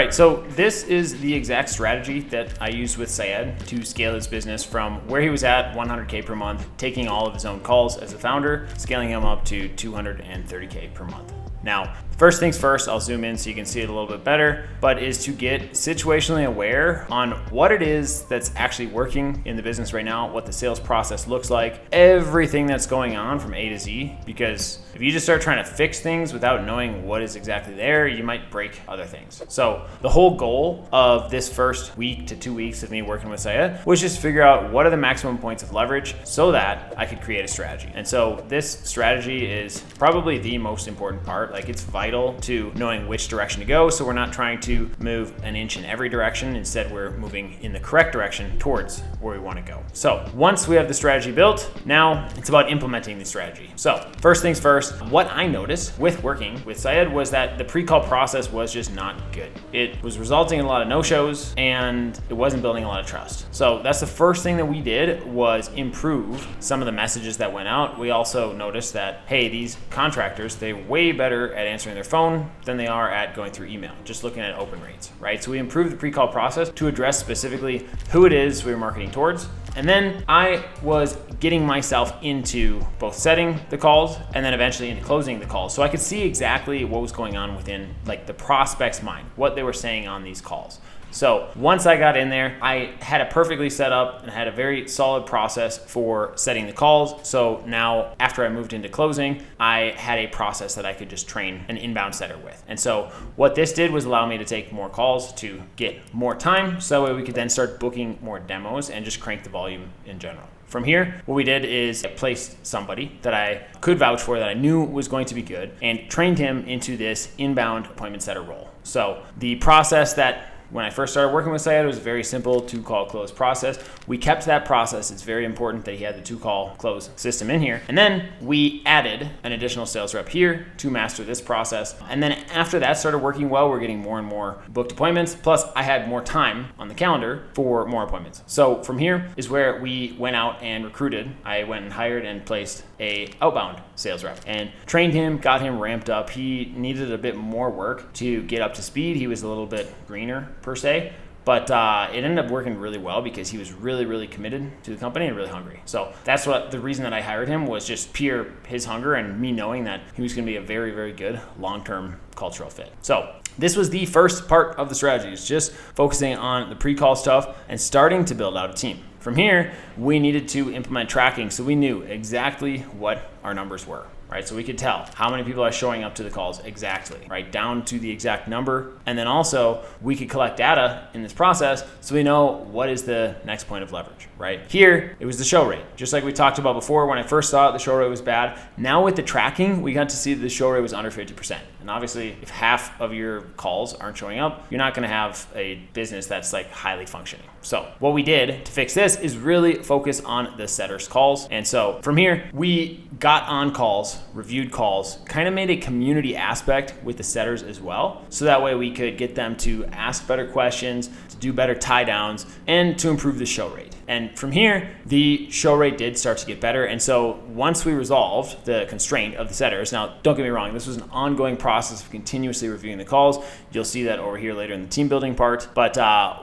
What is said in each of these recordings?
right, so this is the exact strategy that I used with Syed to scale his business from where he was at 100K per month, taking all of his own calls as a founder, scaling him up to 230K per month. Now, first things first, I'll zoom in so you can see it a little bit better, but is to get situationally aware on what it is that's actually working in the business right now, what the sales process looks like, everything that's going on from A to Z, because if you just start trying to fix things without knowing what is exactly there, you might break other things. So the whole goal of this first week to 2 weeks of me working with Syed was just figure out what are the maximum points of leverage so that I could create a strategy. And so this strategy is probably the most important part. Like, it's vital to knowing which direction to go, so we're not trying to move an inch in every direction. Instead, we're moving in the correct direction towards where we want to go. So once we have the strategy built, now it's about implementing the strategy. So first things first, what I noticed with working with Syed was that the pre-call process was just not good. It was resulting in a lot of no-shows, and it wasn't building a lot of trust. So that's the first thing that we did, was improve some of the messages that went out. We also noticed that, hey, these contractors, they're way better at answering their phone than they are at going through email, just looking at open rates, right? So we improved the pre-call process to address specifically who it is we were marketing towards. And then I was getting myself into both setting the calls and then eventually into closing the calls, so I could see exactly what was going on within like the prospect's mind, what they were saying on these calls. So once I got in there, I had it perfectly set up and had a very solid process for setting the calls. So now after I moved into closing, I had a process that I could just train an inbound setter with. And so what this did was allow me to take more calls to get more time, so that way we could then start booking more demos and just crank the volume in general. From here, what we did is I placed somebody that I could vouch for, that I knew was going to be good, and trained him into this inbound appointment setter role. So the process that when I first started working with Syed, it was a very simple 2-call close process. We kept that process. It's very important that he had the 2-call close system in here. And then we added an additional sales rep here to master this process. And then after that started working well, we're getting more and more booked appointments. Plus, I had more time on the calendar for more appointments. So from here is where we went out and recruited. I went and hired and placed a outbound sales rep and trained him, got him ramped up. He needed a bit more work to get up to speed. He was a little bit greener per se, but it ended up working really well because he was really, really committed to the company and really hungry. So that's what the reason that I hired him was, just pure his hunger and me knowing that he was going to be a very, very good long-term cultural fit. So this was the first part of the strategy, is just focusing on the pre-call stuff and starting to build out a team. From here, we needed to implement tracking, so we knew exactly what our numbers were, right? So we could tell how many people are showing up to the calls exactly, right? Down to the exact number. And then also we could collect data in this process so we know what is the next point of leverage, right? Here, it was the show rate. Just like we talked about before, when I first saw it, the show rate was bad. Now with the tracking, we got to see that the show rate was under 50%. And obviously, if half of your calls aren't showing up, you're not gonna have a business that's like highly functioning. So what we did to fix this is really focus on the setter's calls. And so from here, we got on calls, reviewed calls, kind of made a community aspect with the setters as well. So that way we could get them to ask better questions, to do better tie downs, and to improve the show rate. And from here, the show rate did start to get better. And so once we resolved the constraint of the setters, now don't get me wrong, this was an ongoing process of continuously reviewing the calls. You'll see that over here later in the team building part. But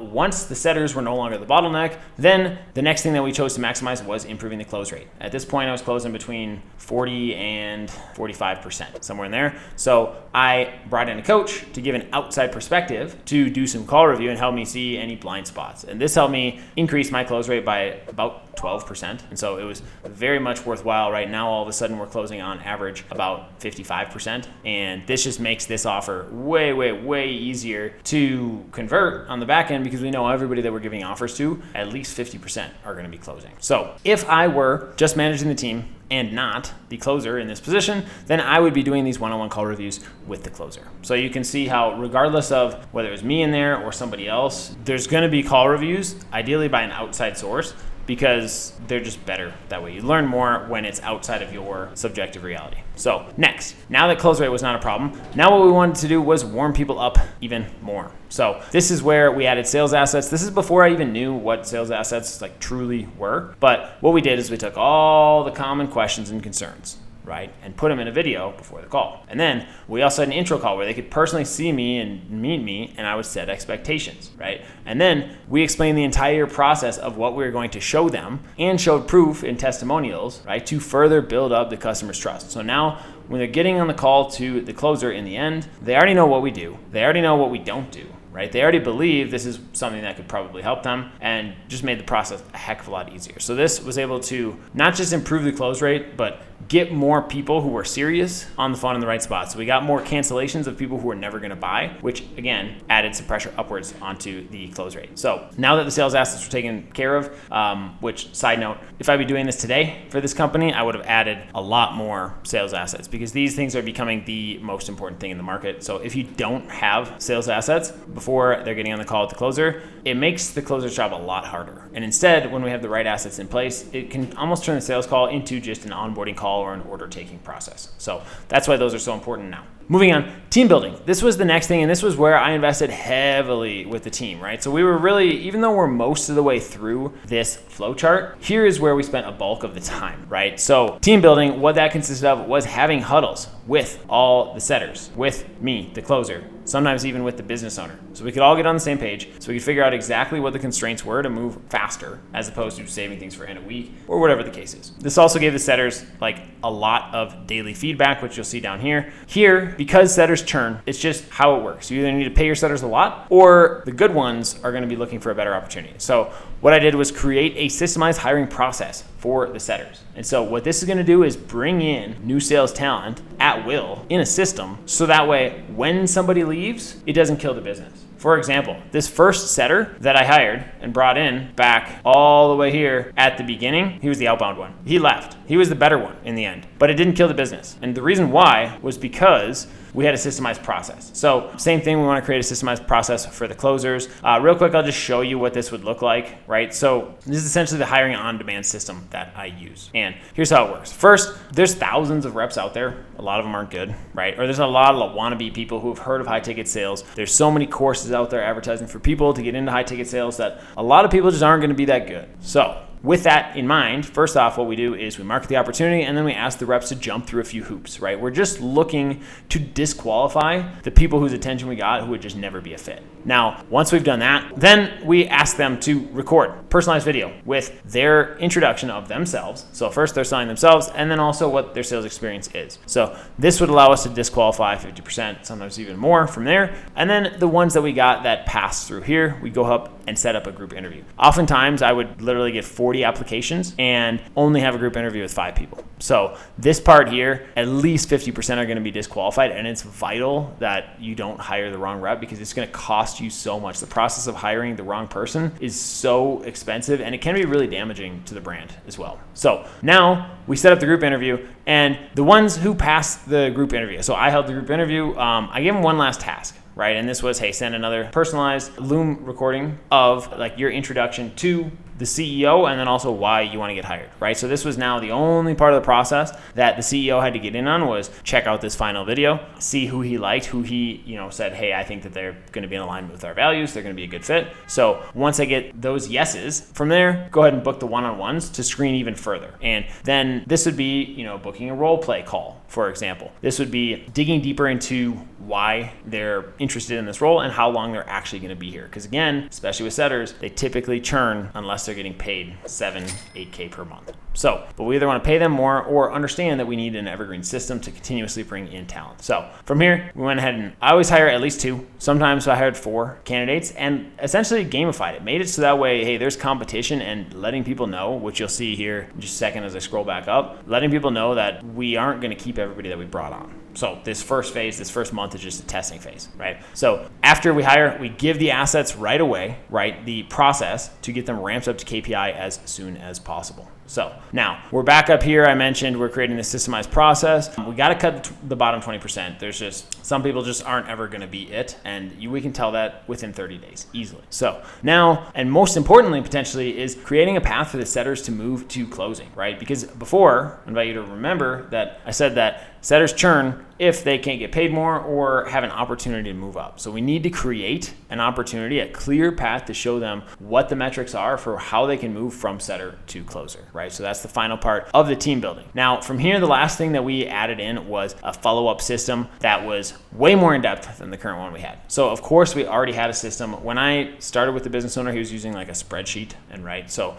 once the setters were no longer the bottleneck, then the next thing that we chose to maximize was improving the close rate. At this point, I was closing between 40 and 45%, somewhere in there. So I brought in a coach to give an outside perspective to do some call review and help me see any blind spots. And this helped me increase my close rate by about 12%. And so it was very much worthwhile. Right now, all of a sudden, we're closing on average about 55%. And this just makes this offer way, way, way easier to convert on the back end, because we know everybody that we're giving offers to, at least 50% are going to be closing. So if I were just managing the team and not the closer in this position, then I would be doing these one-on-one call reviews with the closer. So you can see how, regardless of whether it was me in there or somebody else, there's going to be call reviews, ideally by an outside source, because they're just better that way. You learn more when it's outside of your subjective reality. So next, now that close rate was not a problem, now what we wanted to do was warm people up even more. So this is where we added sales assets. This is before I even knew what sales assets like truly were. But what we did is we took all the common questions and concerns, right? And put them in a video before the call. And then we also had an intro call where they could personally see me and meet me, and I would set expectations, right? And then we explained the entire process of what we were going to show them and showed proof in testimonials, right? To further build up the customer's trust. So now when they're getting on the call to the closer in the end, they already know what we do. They already know what we don't do, right? They already believe this is something that could probably help them and just made the process a heck of a lot easier. So this was able to not just improve the close rate, but get more people who were serious on the phone in the right spot. So we got more cancellations of people who were never going to buy, which again added some pressure upwards onto the close rate. So now that the sales assets were taken care of, which side note, if I'd be doing this today for this company, I would have added a lot more sales assets because these things are becoming the most important thing in the market. So if you don't have sales assets before they're getting on the call with the closer, it makes the closer's job a lot harder. And instead, when we have the right assets in place, it can almost turn the sales call into just an onboarding call or an order taking process. So that's why those are so important now. Moving on, team building. This was the next thing, and this was where I invested heavily with the team, right? So we were really, even though we're most of the way through this flow chart, here is where we spent a bulk of the time, right? So team building, what that consisted of was having huddles with all the setters, with me, the closer, sometimes even with the business owner. So we could all get on the same page, so we could figure out exactly what the constraints were to move faster, as opposed to saving things for in a week or whatever the case is. This also gave the setters like a lot of daily feedback, which you'll see down here. Here, because setters churn, it's just how it works. You either need to pay your setters a lot, or the good ones are going to be looking for a better opportunity. So what I did was create a systemized hiring process for the setters. And so what this is going to do is bring in new sales talent at will in a system, so that way when somebody leaves, it doesn't kill the business. For example, this first setter that I hired and brought in back all the way here at the beginning, he was the outbound one. He left. He was the better one in the end, but it didn't kill the business. And the reason why was because we had a systemized process. So same thing, we want to create a systemized process for the closers. Real quick, I'll just show you what this would look like, right? So this is essentially the hiring on-demand system that I use. And here's how it works. First, there's thousands of reps out there. A lot of them aren't good, right? Or there's a lot of wannabe people who have heard of high ticket sales. There's so many courses out there advertising for people to get into high ticket sales that a lot of people just aren't going to be that good. So with that in mind, first off, what we do is we market the opportunity and then we ask the reps to jump through a few hoops, right? We're just looking to disqualify the people whose attention we got who would just never be a fit. Now, once we've done that, then we ask them to record personalized video with their introduction of themselves. So first they're selling themselves and then also what their sales experience is. So this would allow us to disqualify 50%, sometimes even more from there. And then the ones that we got that passed through here, we go up and set up a group interview. Oftentimes I would literally get 40 applications and only have a group interview with 5 people. So this part here, at least 50% are going to be disqualified, and it's vital that you don't hire the wrong rep because it's going to cost you so much. The process of hiring the wrong person is so expensive, and it can be really damaging to the brand as well. So now we set up the group interview, and the ones who passed the group interview, so I held the group interview, I gave them one last task. Right, and this was, hey, send another personalized Loom recording of like your introduction to the CEO and then also why you want to get hired, right? So this was now the only part of the process that the CEO had to get in on was check out this final video, see who he liked, who he, said, hey, I think that they're going to be in alignment with our values, they're going to be a good fit. So once I get those yeses, from there, go ahead and book the one-on-ones to screen even further. And then this would be, booking a role play call, for example. This would be digging deeper into why they're interested in this role and how long they're actually going to be here. Because again, especially with setters, they typically churn unless they're getting paid 8K per month. So, but we either want to pay them more or understand that we need an evergreen system to continuously bring in talent. So from here, we went ahead and I always hire at least 2. Sometimes I hired 4 candidates and essentially gamified it. Made it so that way, hey, there's competition and letting people know, which you'll see here in just a second as I scroll back up, letting people know that we aren't going to keep everybody that we brought on. So this first phase, this first month is just a testing phase, right? So after we hire, we give the assets right away, right? The process to get them ramped up to KPI as soon as possible. So now we're back up here. I mentioned we're creating a systemized process. We got to cut the bottom 20%. There's just some people just aren't ever going to be it. And we can tell that within 30 days easily. So now, and most importantly, potentially is creating a path for the setters to move to closing, right? Because before, I invite you to remember that I said that setters churn if they can't get paid more or have an opportunity to move up. So we need to create an opportunity, a clear path to show them what the metrics are for how they can move from setter to closer, right? So that's the final part of the team building. Now, from here, the last thing that we added in was a follow-up system that was way more in depth than the current one we had. So of course, we already had a system. When I started with the business owner, he was using like a spreadsheet, and right. So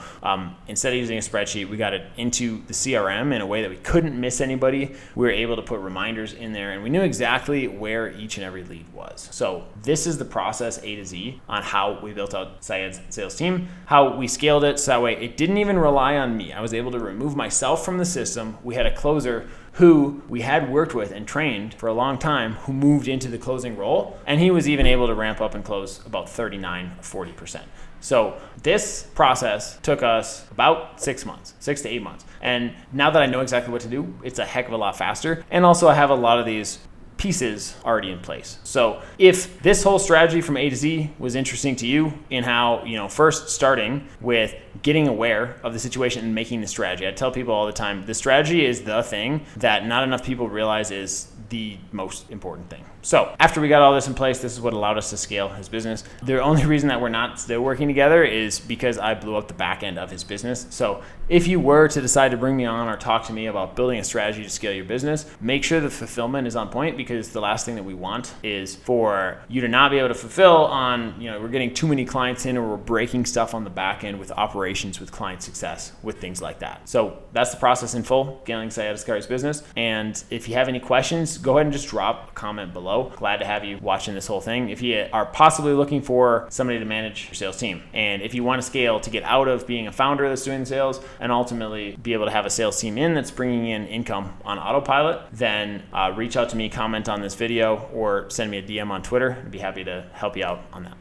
instead of using a spreadsheet, we got it into the CRM in a way that we couldn't miss anybody. We were able to put reminders in there, and we knew exactly where each and every lead was. So this is the process A to Z on how we built out Syed's sales team, how we scaled it. So that way it didn't even rely on me. I was able to remove myself from the system. We had a closer who we had worked with and trained for a long time who moved into the closing role, and he was even able to ramp up and close about 39 or 40%. So this process took us about 6 to 8 months. And now that I know exactly what to do, it's a heck of a lot faster. And also I have a lot of these pieces already in place. So if this whole strategy from A to Z was interesting to you in how, first starting with getting aware of the situation and making the strategy. I tell people all the time, the strategy is the thing that not enough people realize is the most important thing. So after we got all this in place, this is what allowed us to scale his business. The only reason that we're not still working together is because I blew up the back end of his business. So if you were to decide to bring me on or talk to me about building a strategy to scale your business, make sure the fulfillment is on point, because the last thing that we want is for you to not be able to fulfill on, we're getting too many clients in, or we're breaking stuff on the back end with operations, with client success, with things like that. So that's the process in full, scaling Syed Askari's business. And if you have any questions, go ahead and just drop a comment below. Glad to have you watching this whole thing. If you are possibly looking for somebody to manage your sales team, and if you want to scale to get out of being a founder that's doing the sales and ultimately be able to have a sales team that's bringing in income on autopilot, then reach out to me, comment on this video, or send me a DM on Twitter. I'd be happy to help you out on that.